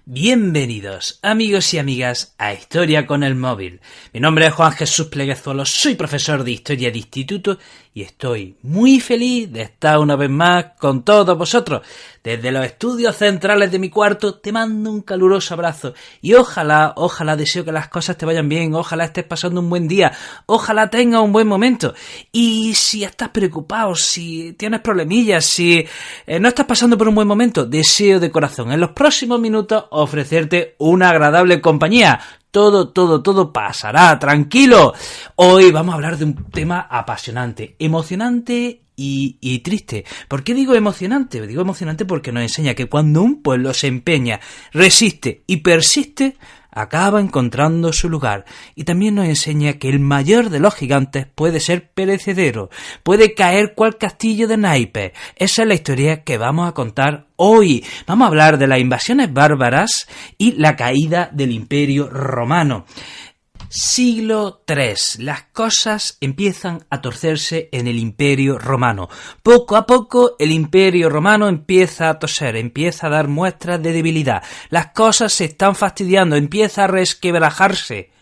Bienvenidos, amigos y amigas, a Historia con el Móvil. Mi nombre es Juan Jesús Pleguezuelo, soy profesor de Historia de Instituto y estoy muy feliz de estar una vez más con todos vosotros. Desde los estudios centrales de mi cuarto te mando un caluroso abrazo y ojalá deseo que las cosas te vayan bien, ojalá estés pasando un buen día, ojalá tengas un buen momento. Y si estás preocupado, si tienes problemillas, si no estás pasando por un buen momento, deseo de corazón en los próximos minutos ofrecerte una agradable compañía. Todo pasará, tranquilo. Hoy vamos a hablar de un tema apasionante, emocionante y triste. ¿Por qué digo emocionante? Digo emocionante porque nos enseña que cuando un pueblo se empeña, resiste y persiste, acaba encontrando su lugar. Y también nos enseña que el mayor de los gigantes puede ser perecedero, puede caer cual castillo de naipes. Esa es la historia que vamos a contar hoy. Vamos a hablar de las invasiones bárbaras y la caída del Imperio Romano. Siglo III. Las cosas empiezan a torcerse en el Imperio Romano. Poco a poco el Imperio Romano empieza a toser, empieza a dar muestras de debilidad. Las cosas se están fastidiando, empieza a resquebrajarse.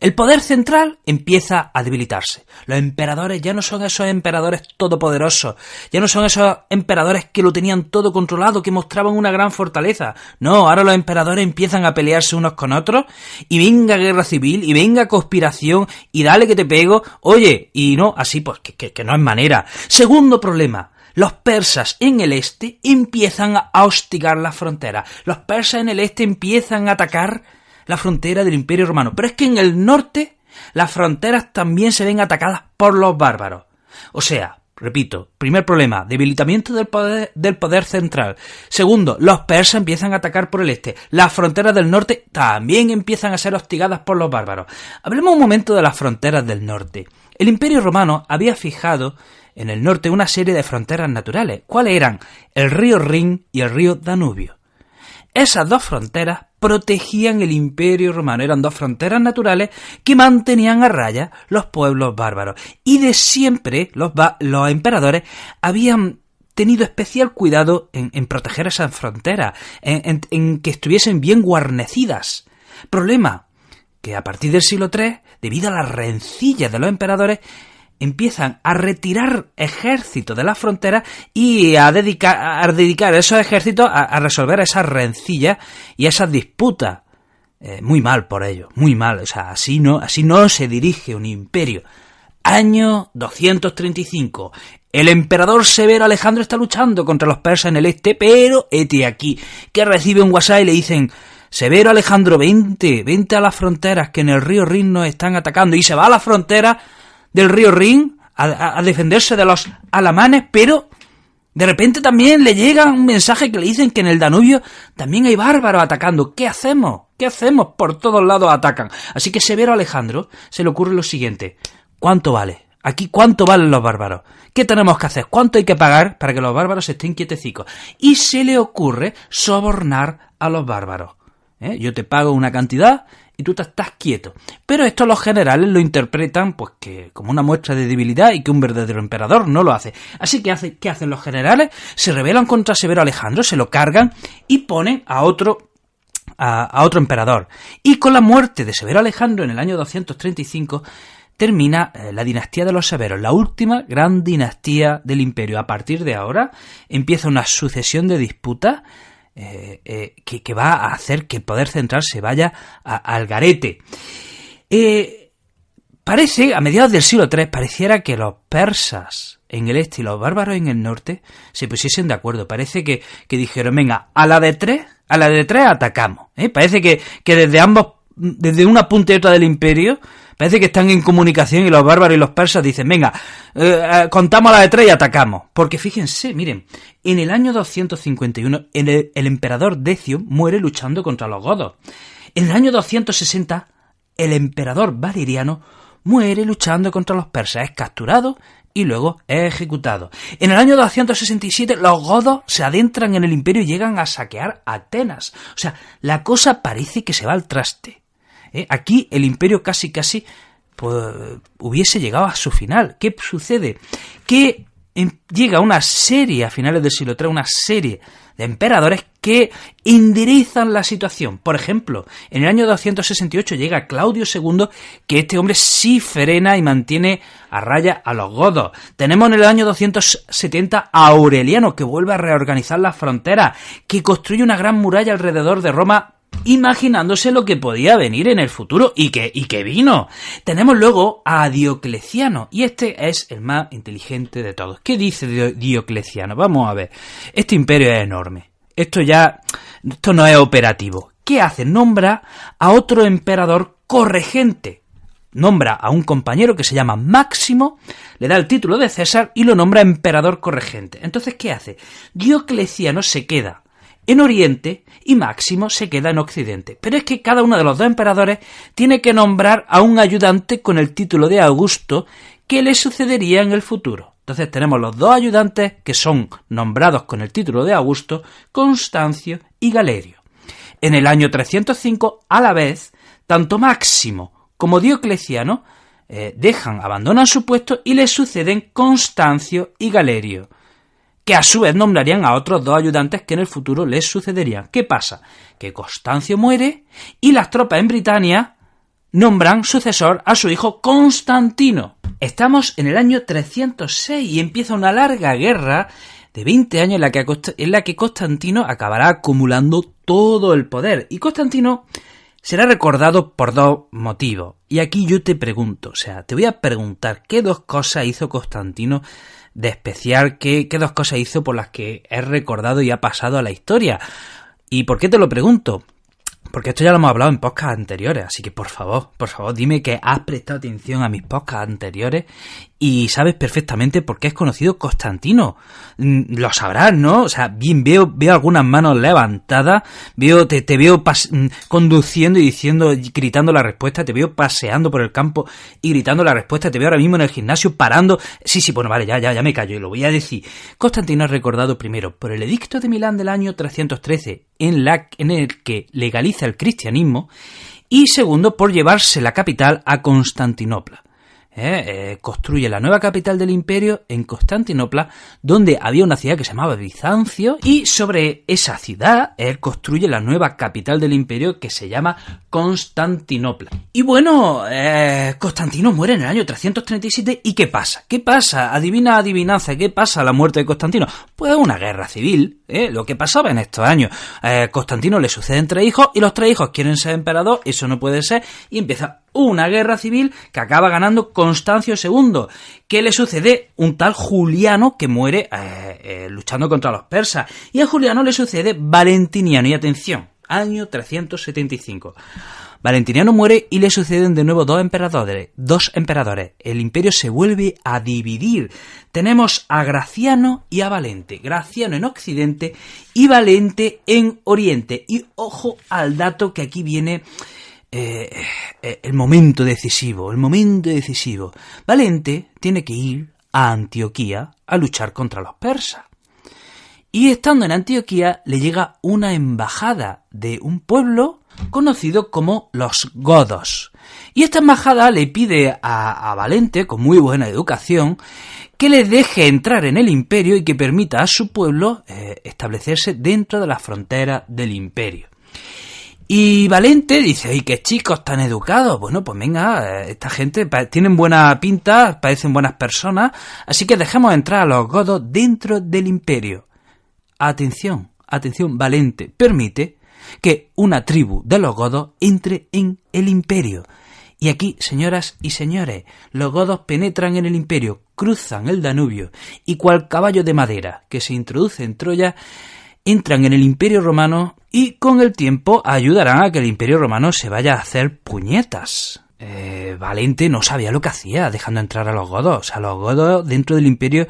El poder central empieza a debilitarse. Los emperadores ya no son esos emperadores todopoderosos, ya no son esos emperadores que lo tenían todo controlado, que mostraban una gran fortaleza. No, ahora los emperadores empiezan a pelearse unos con otros, y venga guerra civil, y venga conspiración, y dale que te pego. Oye, y no, así pues que no es manera. Segundo problema. Los persas en el este empiezan a hostigar las fronteras. Los persas en el este empiezan a atacar la frontera del Imperio Romano. Pero es que en el norte las fronteras también se ven atacadas por los bárbaros. O sea, repito, primer problema, debilitamiento del poder central. Segundo, los persas empiezan a atacar por el este. Las fronteras del norte también empiezan a ser hostigadas por los bárbaros. Hablemos un momento de las fronteras del norte. El Imperio Romano había fijado en el norte una serie de fronteras naturales. ¿Cuáles eran? El río Rin y el río Danubio. Esas dos fronteras protegían el Imperio Romano. Eran dos fronteras naturales que mantenían a raya los pueblos bárbaros. Y de siempre los emperadores habían tenido especial cuidado en proteger esas fronteras, en que estuviesen bien guarnecidas. Problema, que a partir del siglo III, debido a las rencillas de los emperadores, empiezan a retirar ejércitos de las fronteras y a dedicar esos ejércitos a resolver esas rencillas y esas disputas. Muy mal por ello, muy mal. O sea, así no se dirige un imperio. Año 235. El emperador Severo Alejandro está luchando contra los persas en el este, pero hete aquí, que recibe un WhatsApp y le dicen: Severo Alejandro, vente a las fronteras, que en el río Rin nos están atacando. Y se va a la frontera del río Rin a defenderse de los alamanes, pero de repente también le llega un mensaje que le dicen que en el Danubio también hay bárbaros atacando. ¿Qué hacemos? Por todos lados atacan. Así que Severo Alejandro se le ocurre lo siguiente: ¿cuánto vale? Aquí, ¿cuánto valen los bárbaros? ¿Qué tenemos que hacer? ¿Cuánto hay que pagar para que los bárbaros estén quietecicos? Y se le ocurre sobornar a los bárbaros. Yo te pago una cantidad y tú te estás quieto. Pero esto los generales lo interpretan pues que como una muestra de debilidad y que un verdadero emperador no lo hace. Así que ¿qué hacen los generales? Se rebelan contra Severo Alejandro, se lo cargan y ponen a otro emperador. Y con la muerte de Severo Alejandro en el año 235 termina la dinastía de los Severos, la última gran dinastía del imperio. A partir de ahora empieza una sucesión de disputas que va a hacer que el poder central se vaya al garete. Parece, a mediados del siglo III, pareciera que los persas en el este y los bárbaros en el norte se pusiesen de acuerdo. Parece que dijeron: venga, a la de tres atacamos. Parece que desde una punta y otra del imperio, parece que están en comunicación y los bárbaros y los persas dicen: venga, contamos a la de 3 y atacamos. Porque fíjense, miren, en el año 251 el emperador Decio muere luchando contra los godos. En el año 260 el emperador Valeriano muere luchando contra los persas, es capturado y luego es ejecutado. En el año 267 los godos se adentran en el imperio y llegan a saquear Atenas. O sea, la cosa parece que se va al traste. Aquí el imperio casi pues, hubiese llegado a su final. ¿Qué sucede? Que llega una serie, a finales del siglo III, una serie de emperadores que enderezan la situación. Por ejemplo, en el año 268 llega Claudio II, que este hombre sí frena y mantiene a raya a los godos. Tenemos en el año 270 a Aureliano, que vuelve a reorganizar las fronteras, que construye una gran muralla alrededor de Roma, imaginándose lo que podía venir en el futuro y que vino. Tenemos luego a Diocleciano, y este es el más inteligente de todos. ¿Qué dice Diocleciano? Vamos a ver. Este imperio es enorme. Esto no es operativo. ¿Qué hace? Nombra a otro emperador corregente. Nombra a un compañero que se llama Máximo, le da el título de César y lo nombra emperador corregente. Entonces, ¿qué hace? Diocleciano se queda en Oriente y Máximo se queda en Occidente. Pero es que cada uno de los dos emperadores tiene que nombrar a un ayudante con el título de Augusto que le sucedería en el futuro. Entonces tenemos los dos ayudantes que son nombrados con el título de Augusto, Constancio y Galerio. En el año 305, a la vez, tanto Máximo como Diocleciano abandonan su puesto y le suceden Constancio y Galerio, que a su vez nombrarían a otros dos ayudantes que en el futuro les sucederían. ¿Qué pasa? Que Constancio muere y las tropas en Britania nombran sucesor a su hijo Constantino. Estamos en el año 306 y empieza una larga guerra de 20 años en la que Constantino acabará acumulando todo el poder. Y Constantino será recordado por dos motivos. Y aquí yo te pregunto, te voy a preguntar, ¿qué dos cosas hizo Constantino de especial? ¿Qué dos cosas hizo por las que es recordado y ha pasado a la historia? ¿Y por qué te lo pregunto? Porque esto ya lo hemos hablado en podcasts anteriores, así que por favor, dime que has prestado atención a mis podcasts anteriores y sabes perfectamente por qué es conocido Constantino. Lo sabrás, ¿no? Bien, veo algunas manos levantadas, te veo conduciendo y gritando la respuesta, te veo paseando por el campo y gritando la respuesta, te veo ahora mismo en el gimnasio parando. Sí, bueno, vale, ya me callo y lo voy a decir. Constantino es recordado primero por el Edicto de Milán del año 313, en el que legaliza el cristianismo, y segundo por llevarse la capital a Constantinopla. Construye la nueva capital del imperio en Constantinopla, donde había una ciudad que se llamaba Bizancio, y sobre esa ciudad él construye la nueva capital del imperio que se llama Constantinopla. Y bueno, Constantino muere en el año 337 y ¿qué pasa? Adivinanza, ¿qué pasa a la muerte de Constantino? Pues una guerra civil, lo que pasaba en estos años. Constantino le suceden 3 hijos y los 3 hijos quieren ser emperador, eso no puede ser, y empieza una guerra civil que acaba ganando Constancio II, que le sucede un tal Juliano que muere luchando contra los persas, y a Juliano le sucede Valentiniano, y atención, año 375. Valentiniano muere y le suceden de nuevo dos emperadores. El imperio se vuelve a dividir. Tenemos a Graciano y a Valente. Graciano en Occidente y Valente en Oriente. Y ojo al dato que aquí viene el momento decisivo. Valente tiene que ir a Antioquía a luchar contra los persas. Y estando en Antioquía le llega una embajada de un pueblo conocido como los godos. Y esta embajada le pide a Valente, con muy buena educación, que le deje entrar en el imperio y que permita a su pueblo establecerse dentro de las fronteras del imperio. Y Valente dice, ¡ay, qué chicos tan educados! Bueno, pues venga, esta gente tienen buena pinta, parecen buenas personas, así que dejemos entrar a los godos dentro del imperio. Atención, Valente permite que una tribu de los godos entre en el imperio. Y aquí, señoras y señores, los godos penetran en el imperio, cruzan el Danubio y cual caballo de madera que se introduce en Troya, entran en el imperio romano y con el tiempo ayudarán a que el imperio romano se vaya a hacer puñetas. Valente no sabía lo que hacía dejando entrar a los godos. Los godos dentro del imperio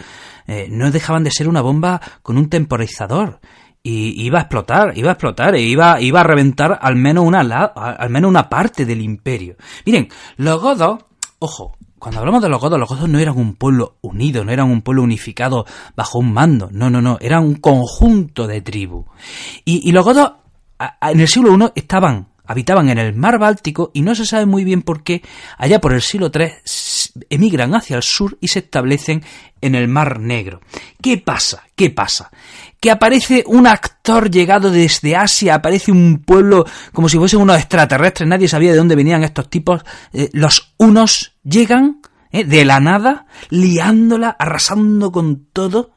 no dejaban de ser una bomba con un temporizador. Y iba a explotar, iba a reventar al menos una parte del imperio. Miren, los godos, ojo, cuando hablamos de los godos no eran un pueblo unido, no eran un pueblo unificado bajo un mando, no, eran un conjunto de tribus. Y los godos en el siglo I estaban habitaban en el mar Báltico y no se sabe muy bien por qué, allá por el siglo III, emigran hacia el sur y se establecen en el Mar Negro. ¿Qué pasa? Que aparece un actor llegado desde Asia, aparece un pueblo como si fuesen unos extraterrestres, nadie sabía de dónde venían estos tipos, los hunos llegan de la nada, liándola, arrasando con todo,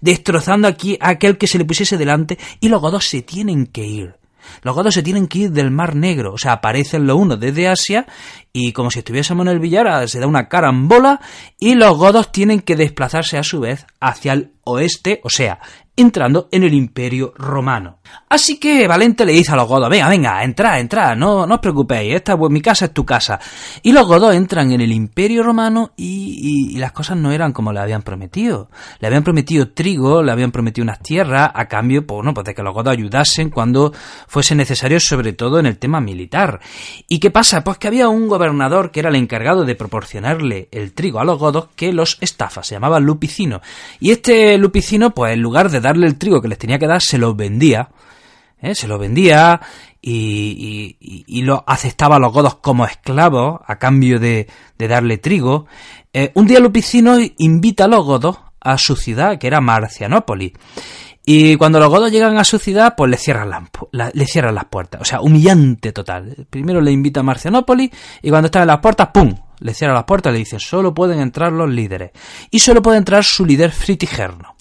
destrozando aquí a aquel que se le pusiese delante, y los godos se tienen que ir. Los godos se tienen que ir del Mar Negro, o sea, aparecen los hunos desde Asia y como si estuviésemos en el billar, se da una carambola y los godos tienen que desplazarse a su vez hacia el oeste, o sea, entrando en el Imperio Romano. Así que Valente le dice a los godos, venga, entrad, no os preocupéis, mi casa es tu casa. Y los godos entran en el Imperio Romano y las cosas no eran como le habían prometido. Le habían prometido trigo, le habían prometido unas tierras a cambio pues de que los godos ayudasen cuando fuese necesario, sobre todo en el tema militar. ¿Y qué pasa? Pues que había un gobernador que era el encargado de proporcionarle el trigo a los godos que los estafa, se llamaba Lupicino. Y este Lupicino, pues en lugar de darle el trigo que les tenía que dar, se los vendía. Y lo aceptaba a los godos como esclavos a cambio de darle trigo. Un día Lupicino invita a los godos a su ciudad, que era Marcianópolis. Y cuando los godos llegan a su ciudad, pues le cierran las puertas. O sea, humillante total. Primero le invita a Marcianópolis y cuando están en las puertas, ¡pum!, le cierran las puertas y le dicen, solo pueden entrar los líderes. Y solo puede entrar su líder Fritigerno.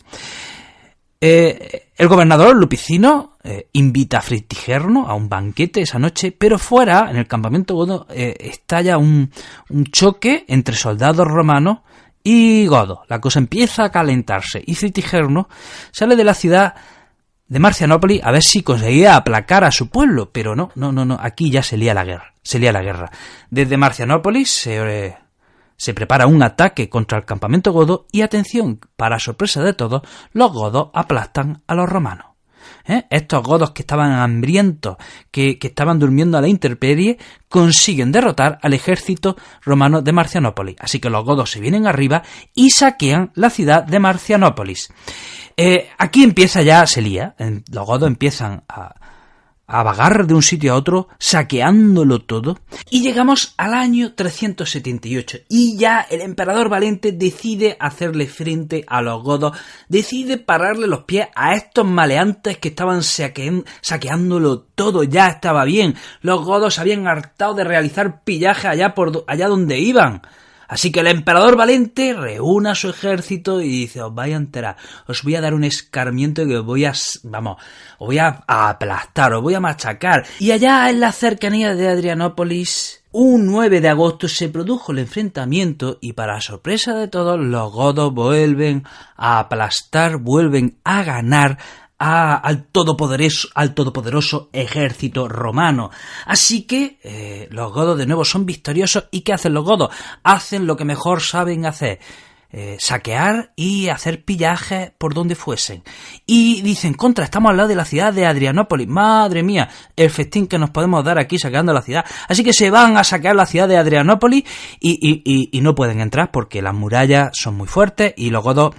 El gobernador Lupicino invita a Fritigerno a un banquete esa noche, pero fuera, en el campamento godo, estalla un choque entre soldados romanos y godos. La cosa empieza a calentarse y Fritigerno sale de la ciudad de Marcianópolis a ver si conseguía aplacar a su pueblo, pero no, aquí ya se lía la guerra. Desde Marcianópolis se prepara un ataque contra el campamento godo y, atención, para sorpresa de todos, los godos aplastan a los romanos. Estos godos que estaban hambrientos, que estaban durmiendo a la intemperie, consiguen derrotar al ejército romano de Marcianópolis. Así que los godos se vienen arriba y saquean la ciudad de Marcianópolis. Aquí se lía. Los godos empiezan a vagar de un sitio a otro, saqueándolo todo, y llegamos al año 378, y ya el emperador Valente decide hacerle frente a los godos, decide pararle los pies a estos maleantes que estaban saqueándolo todo. Ya estaba bien, los godos se habían hartado de realizar pillaje allá donde iban. Así que el emperador Valente reúne a su ejército y dice, os vais a enterar, os voy a dar un escarmiento que os voy a aplastar, os voy a machacar. Y allá en la cercanía de Adrianópolis, un 9 de agosto se produjo el enfrentamiento y para sorpresa de todos, los godos vuelven a aplastar, vuelven a ganar al todopoderoso ejército romano. Así que los godos de nuevo son victoriosos. ¿Y qué hacen los godos? Hacen lo que mejor saben hacer, saquear y hacer pillajes por donde fuesen. Y dicen, estamos al lado de la ciudad de Adrianópolis, madre mía, el festín que nos podemos dar aquí saqueando la ciudad. Así que se van a saquear la ciudad de Adrianópolis y no pueden entrar porque las murallas son muy fuertes y los godos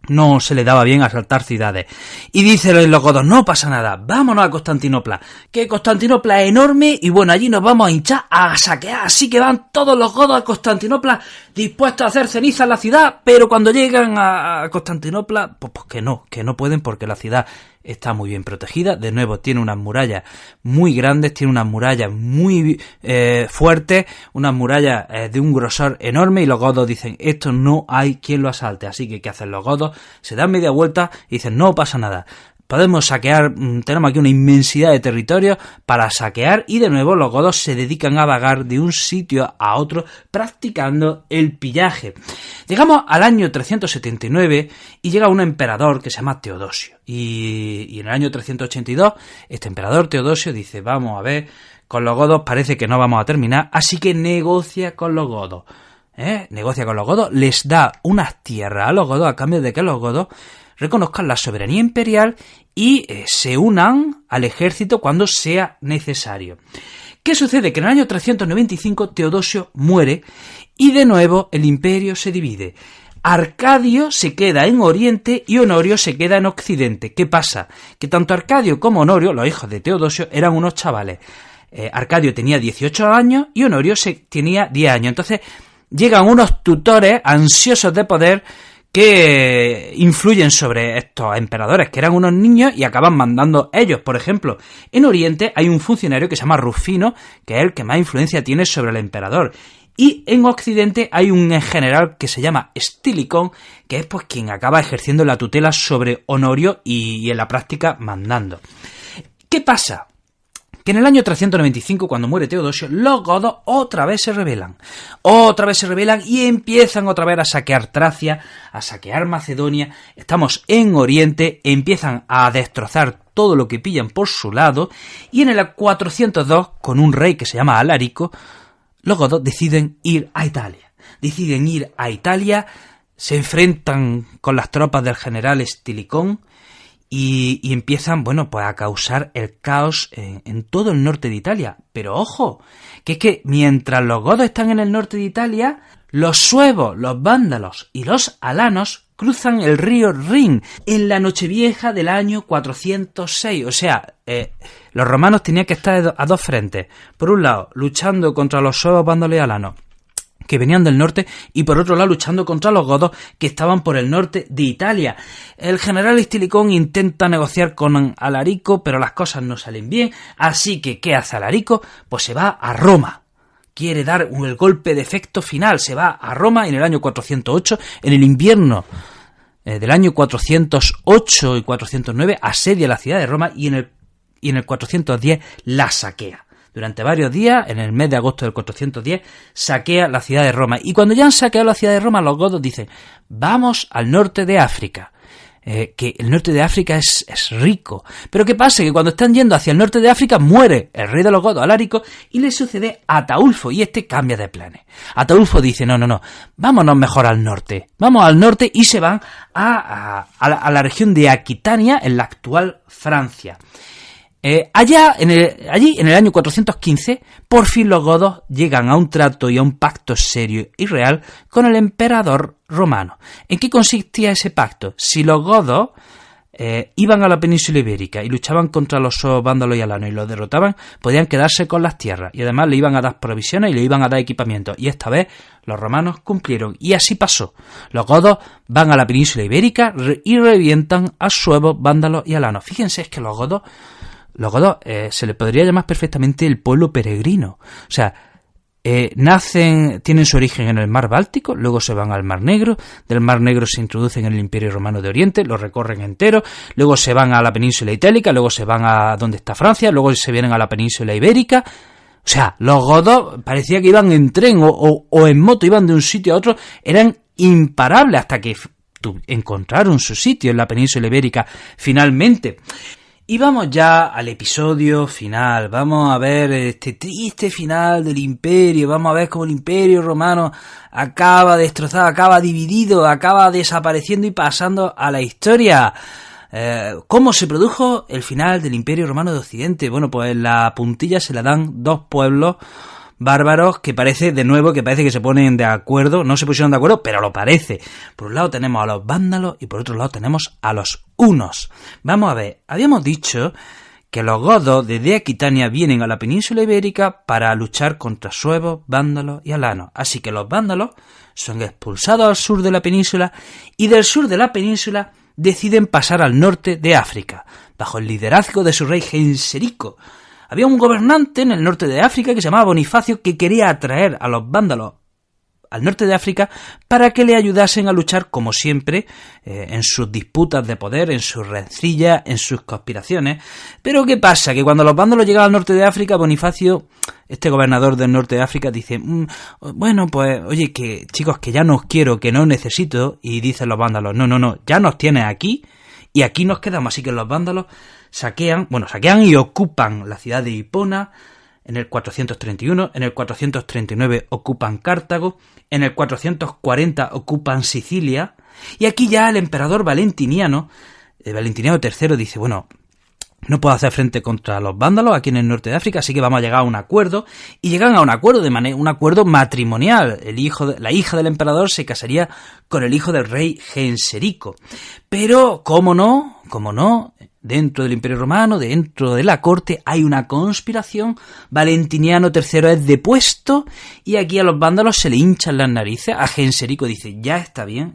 no se le daba bien asaltar ciudades. Y dicen los godos, no pasa nada, vámonos a Constantinopla, que Constantinopla es enorme y bueno, allí nos vamos a hinchar a saquear. Así que van todos los godos a Constantinopla dispuestos a hacer ceniza en la ciudad, pero cuando llegan a Constantinopla, pues que no pueden porque la ciudad está muy bien protegida. De nuevo, tiene unas murallas muy grandes, tiene unas murallas muy fuertes, unas murallas de un grosor enorme, y los godos dicen, esto no hay quien lo asalte. Así que, ¿qué hacen los godos? Se dan media vuelta y dicen, no pasa nada, podemos saquear, tenemos aquí una inmensidad de territorio para saquear, y de nuevo los godos se dedican a vagar de un sitio a otro practicando el pillaje. Llegamos al año 379 y llega un emperador que se llama Teodosio, y en el año 382 este emperador Teodosio dice, vamos a ver, con los godos parece que no vamos a terminar, así que negocia con los godos. Les da unas tierras a los godos a cambio de que los godos reconozcan la soberanía imperial y se unan al ejército cuando sea necesario. ¿Qué sucede? Que en el año 395 Teodosio muere y de nuevo el imperio se divide. Arcadio se queda en Oriente y Honorio se queda en Occidente. ¿Qué pasa? Que tanto Arcadio como Honorio, los hijos de Teodosio, eran unos chavales. Arcadio tenía 18 años y Honorio tenía 10 años. Entonces llegan unos tutores ansiosos de poder que influyen sobre estos emperadores, que eran unos niños, y acaban mandando ellos. Por ejemplo, en Oriente hay un funcionario que se llama Rufino, que es el que más influencia tiene sobre el emperador. Y en Occidente hay un general que se llama Estilicón, que es pues quien acaba ejerciendo la tutela sobre Honorio y en la práctica mandando. ¿Qué pasa? Que en el año 395, cuando muere Teodosio, los godos otra vez se rebelan y empiezan otra vez a saquear Tracia, a saquear Macedonia. Estamos en Oriente, empiezan a destrozar todo lo que pillan por su lado, y en el 402, con un rey que se llama Alarico, los godos deciden ir a Italia. Se enfrentan con las tropas del general Estilicón, y empiezan, bueno, pues a causar el caos en todo el norte de Italia. Pero ojo, que es que mientras los godos están en el norte de Italia, los suevos, los vándalos y los alanos cruzan el río Rin en la Nochevieja del año 406. O sea, los romanos tenían que estar a dos frentes. Por un lado, luchando contra los suevos, vándalos y alanos, que venían del norte, y por otro lado luchando contra los godos, que estaban por el norte de Italia. El general Estilicón intenta negociar con Alarico, pero las cosas no salen bien, así que ¿qué hace Alarico? Pues se va a Roma. Quiere dar el golpe de efecto final, se va a Roma en el año 408, en el invierno del año 408 y 409, asedia la ciudad de Roma, y en el 410 la saquea. Durante varios días, en el mes de agosto del 410, saquea la ciudad de Roma. Y cuando ya han saqueado la ciudad de Roma, los godos dicen: vamos al norte de África. Que el norte de África es rico. Pero ¿qué pasa? Que cuando están yendo hacia el norte de África, muere el rey de los godos, Alarico, y le sucede a Ataulfo, y este cambia de planes. Ataulfo dice: no, vámonos mejor al norte. Vamos al norte, y se van a la región de Aquitania, en la actual Francia. Allí, en el año 415, por fin los godos llegan a un trato y a un pacto serio y real con el emperador romano. ¿En qué consistía ese pacto? Si los godos iban a la península ibérica y luchaban contra los vándalos y alanos y los derrotaban, podían quedarse con las tierras, y además le iban a dar provisiones y le iban a dar equipamiento. Y esta vez los romanos cumplieron, y así pasó. Los godos van a la península ibérica y revientan a suevos, vándalos y alanos. Fíjense, es que los godos se les podría llamar perfectamente el pueblo peregrino. O sea, tienen su origen en el mar Báltico, luego se van al Mar Negro, del Mar Negro se introducen en el Imperio Romano de Oriente, lo recorren entero, luego se van a la península itálica, luego se van a donde está Francia, luego se vienen a la península ibérica. O sea, los godos parecía que iban en tren o en moto, iban de un sitio a otro, eran imparables hasta que encontraron su sitio en la península ibérica finalmente. Y vamos ya al episodio final, vamos a ver este triste final del imperio, vamos a ver cómo el imperio romano acaba destrozado, acaba dividido, acaba desapareciendo y pasando a la historia. ¿Cómo se produjo el final del imperio romano de Occidente? Bueno, pues la puntilla se la dan dos pueblos bárbaros que parece que se ponen de acuerdo. No se pusieron de acuerdo, pero lo parece. Por un lado tenemos a los vándalos y por otro lado tenemos a los hunos. Vamos a ver, habíamos dicho que los godos desde Aquitania vienen a la península ibérica para luchar contra suevos, vándalos y alanos. Así que los vándalos son expulsados al sur de la península, y del sur de la península deciden pasar al norte de África, bajo el liderazgo de su rey Genserico. Había un gobernante en el norte de África que se llamaba Bonifacio, que quería atraer a los vándalos al norte de África para que le ayudasen a luchar, como siempre, en sus disputas de poder, en sus rencillas, en sus conspiraciones. Pero ¿qué pasa? Que cuando los vándalos llegan al norte de África, Bonifacio, este gobernador del norte de África, dice: bueno, pues, oye, que chicos, que ya no os quiero, que no os necesito. Y dicen los vándalos: no, ya nos tienes aquí y aquí nos quedamos. Así que los vándalos saquean y ocupan la ciudad de Hipona en el 431, en el 439 ocupan Cartago, en el 440 ocupan Sicilia, y aquí ya el emperador Valentiniano III dice: bueno, no puedo hacer frente contra los vándalos aquí en el norte de África, así que vamos a llegar a un acuerdo. Y llegan a un acuerdo un acuerdo matrimonial. La hija del emperador se casaría con el hijo del rey Genserico. Pero, ¿cómo no? Dentro del Imperio Romano, dentro de la corte, hay una conspiración. Valentiniano III es depuesto y aquí a los vándalos se le hinchan las narices. A Genserico dice, ya está bien.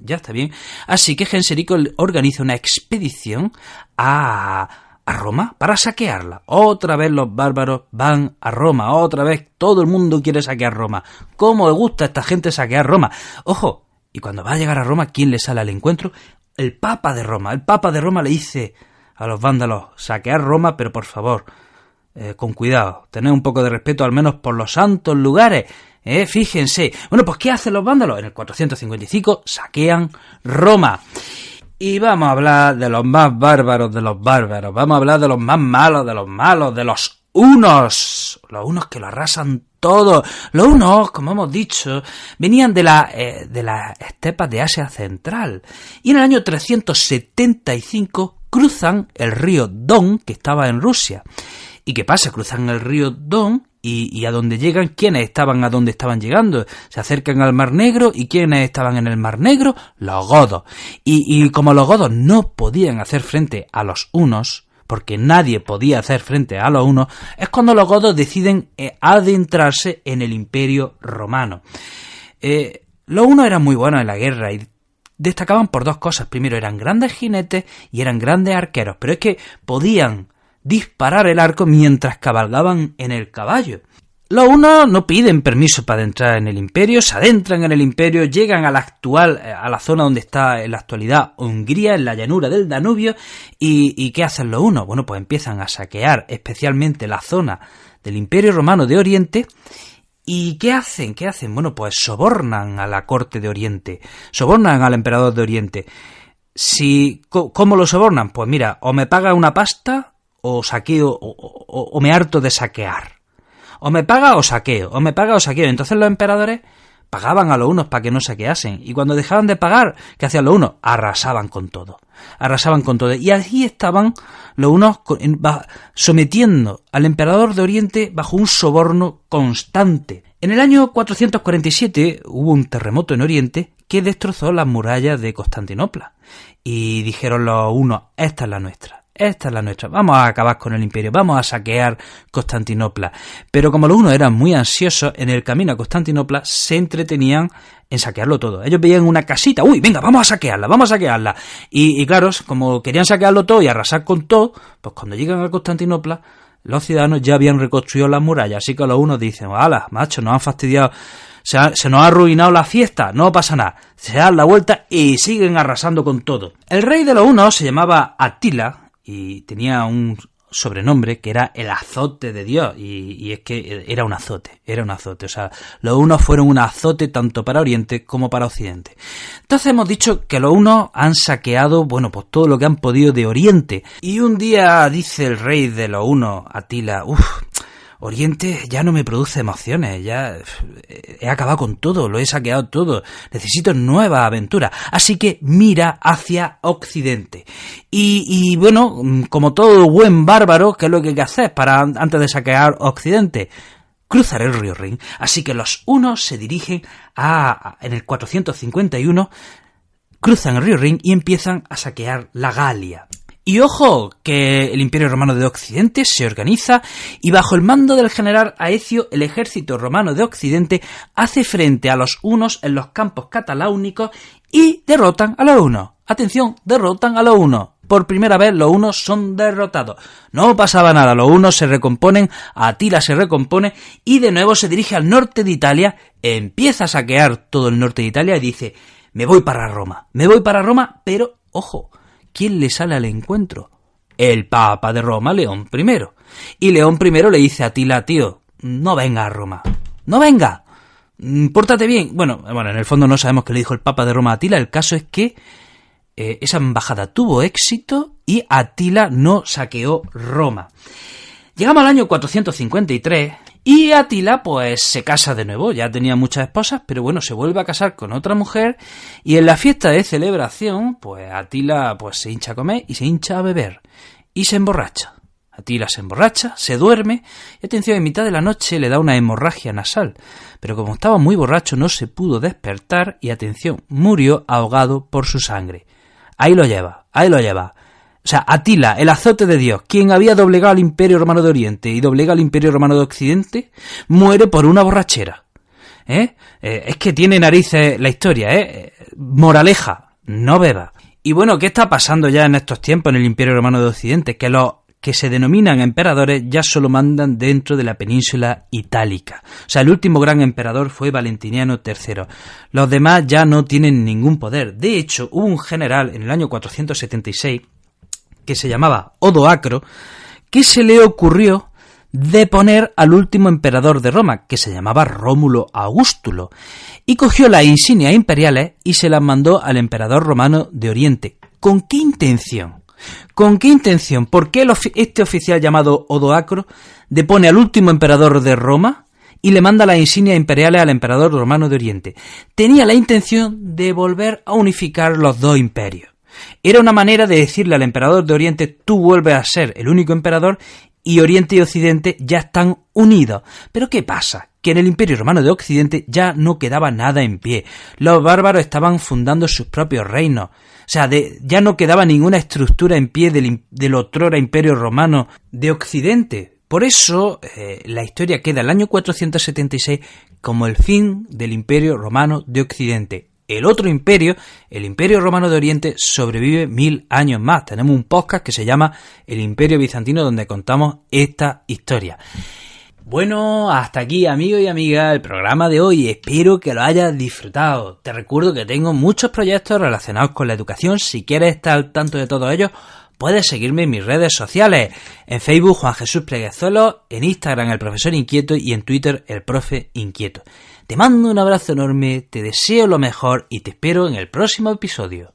Así que Genserico organiza una expedición a Roma para saquearla. Otra vez los bárbaros van a Roma, otra vez todo el mundo quiere saquear Roma. ¿Cómo le gusta a esta gente saquear Roma? Ojo, y cuando va a llegar a Roma, ¿quién le sale al encuentro? El Papa de Roma. El Papa de Roma le dice a los vándalos, saquear Roma, pero por favor, con cuidado, tened un poco de respeto al menos por los santos lugares, fíjense. Bueno, pues ¿qué hacen los vándalos? En el 455 saquean Roma. Y vamos a hablar de los más bárbaros de los bárbaros, vamos a hablar de los más malos de los malos, de los hunos que lo arrasan todo. Los hunos, como hemos dicho, venían de las estepas de Asia Central, y en el año 375 cruzan el río Don, que estaba en Rusia. ¿Y qué pasa? Cruzan el río Don y a dónde llegan, ¿quiénes estaban a dónde estaban llegando? Se acercan al Mar Negro, ¿y quiénes estaban en el Mar Negro? Los godos. Y como los godos no podían hacer frente a los hunos, porque nadie podía hacer frente a los hunos, es cuando los godos deciden adentrarse en el Imperio Romano. Los hunos eran muy buenos en la guerra y destacaban por dos cosas. Primero, eran grandes jinetes y eran grandes arqueros, pero es que podían disparar el arco mientras cabalgaban en el caballo. Los hunos no piden permiso para entrar en el imperio, se adentran en el imperio, llegan a la zona donde está en la actualidad Hungría, en la llanura del Danubio, y ¿qué hacen los hunos? Bueno, pues empiezan a saquear especialmente la zona del Imperio Romano de Oriente. ¿Y qué hacen? Bueno, pues sobornan a la corte de Oriente, sobornan al emperador de Oriente. ¿Cómo lo sobornan? Pues mira, o me paga una pasta, o saqueo, o me harto de saquear. O me paga o saqueo, o me paga o saqueo. Entonces los emperadores pagaban a los hunos para que no saqueasen. Y cuando dejaban de pagar, ¿qué hacían los hunos? Arrasaban con todo. Y allí estaban los hunos sometiendo al emperador de Oriente bajo un soborno constante. En el año 447 hubo un terremoto en Oriente que destrozó las murallas de Constantinopla. Y dijeron los hunos, esta es la nuestra, vamos a acabar con el imperio, vamos a saquear Constantinopla. Pero como los hunos eran muy ansiosos, en el camino a Constantinopla se entretenían en saquearlo todo. Ellos veían una casita, uy, venga, vamos a saquearla. Y claro, como querían saquearlo todo y arrasar con todo, pues cuando llegan a Constantinopla, los ciudadanos ya habían reconstruido las murallas, así que los hunos dicen, ¡hala, macho, nos han fastidiado! Se nos ha arruinado la fiesta, no pasa nada. Se dan la vuelta y siguen arrasando con todo. El rey de los hunos se llamaba Atila y tenía un sobrenombre que era el azote de Dios, y es que era un azote, o sea, los hunos fueron un azote tanto para Oriente como para Occidente. Entonces hemos dicho que los hunos han saqueado, bueno, pues todo lo que han podido de Oriente, y un día dice el rey de los hunos, Atila, Oriente ya no me produce emociones, ya he acabado con todo, lo he saqueado todo, necesito nuevas aventuras, así que mira hacia Occidente. Y bueno, como todo buen bárbaro, ¿qué es lo que hay que hacer antes de saquear Occidente? Cruzar el río Rin. Así que los hunos se dirigen en el 451, cruzan el río Rin y empiezan a saquear la Galia. Y ojo, que el Imperio Romano de Occidente se organiza y bajo el mando del general Aecio, el ejército romano de Occidente hace frente a los hunos en los campos cataláunicos y derrotan a los hunos. Atención, derrotan a los hunos. Por primera vez los hunos son derrotados. No pasaba nada, los hunos se recomponen, Atila se recompone y de nuevo se dirige al norte de Italia, empieza a saquear todo el norte de Italia y dice, me voy para Roma, pero ojo, ¿quién le sale al encuentro? El Papa de Roma, León I. Y León I le dice a Atila, tío, no venga a Roma, no venga, pórtate bien. Bueno, en el fondo no sabemos qué le dijo el Papa de Roma a Atila, el caso es que esa embajada tuvo éxito y Atila no saqueó Roma. Llegamos al año 453 y Atila pues se casa de nuevo, ya tenía muchas esposas, pero bueno, se vuelve a casar con otra mujer y en la fiesta de celebración pues Atila pues se hincha a comer y se hincha a beber y se emborracha. Atila se emborracha, se duerme y atención, en mitad de la noche le da una hemorragia nasal, pero como estaba muy borracho no se pudo despertar y atención, murió ahogado por su sangre. Ahí lo lleva. O sea, Atila, el azote de Dios, quien había doblegado al Imperio Romano de Oriente y doblega al Imperio Romano de Occidente, muere por una borrachera. Es que tiene narices la historia, Moraleja, no beba. Y bueno, ¿qué está pasando ya en estos tiempos en el Imperio Romano de Occidente? Que los que se denominan emperadores ya solo mandan dentro de la península itálica. O sea, el último gran emperador fue Valentiniano III. Los demás ya no tienen ningún poder. De hecho, hubo un general en el año 476 que se llamaba Odoacro, que se le ocurrió deponer al último emperador de Roma, que se llamaba Rómulo Augustulo, y cogió las insignias imperiales y se las mandó al emperador romano de Oriente. ¿Con qué intención? ¿Con qué intención? ¿Por qué este oficial llamado Odoacro depone al último emperador de Roma y le manda las insignias imperiales al emperador romano de Oriente? Tenía la intención de volver a unificar los dos imperios. Era una manera de decirle al emperador de Oriente: tú vuelves a ser el único emperador y Oriente y Occidente ya están unidos. Pero ¿qué pasa? Que en el Imperio Romano de Occidente ya no quedaba nada en pie. Los bárbaros estaban fundando sus propios reinos. O sea, ya no quedaba ninguna estructura en pie del otrora Imperio Romano de Occidente. Por eso, la historia queda el año 476 como el fin del Imperio Romano de Occidente. El otro imperio, el Imperio Romano de Oriente, sobrevive 1000 años más. Tenemos un podcast que se llama El Imperio Bizantino, donde contamos esta historia. Bueno, hasta aquí, amigos y amigas, el programa de hoy. Espero que lo hayas disfrutado. Te recuerdo que tengo muchos proyectos relacionados con la educación. Si quieres estar al tanto de todos ellos, puedes seguirme en mis redes sociales. En Facebook, Juan Jesús Pleguezuelos, en Instagram, El Profesor Inquieto, y en Twitter, El Profe Inquieto. Te mando un abrazo enorme, te deseo lo mejor y te espero en el próximo episodio.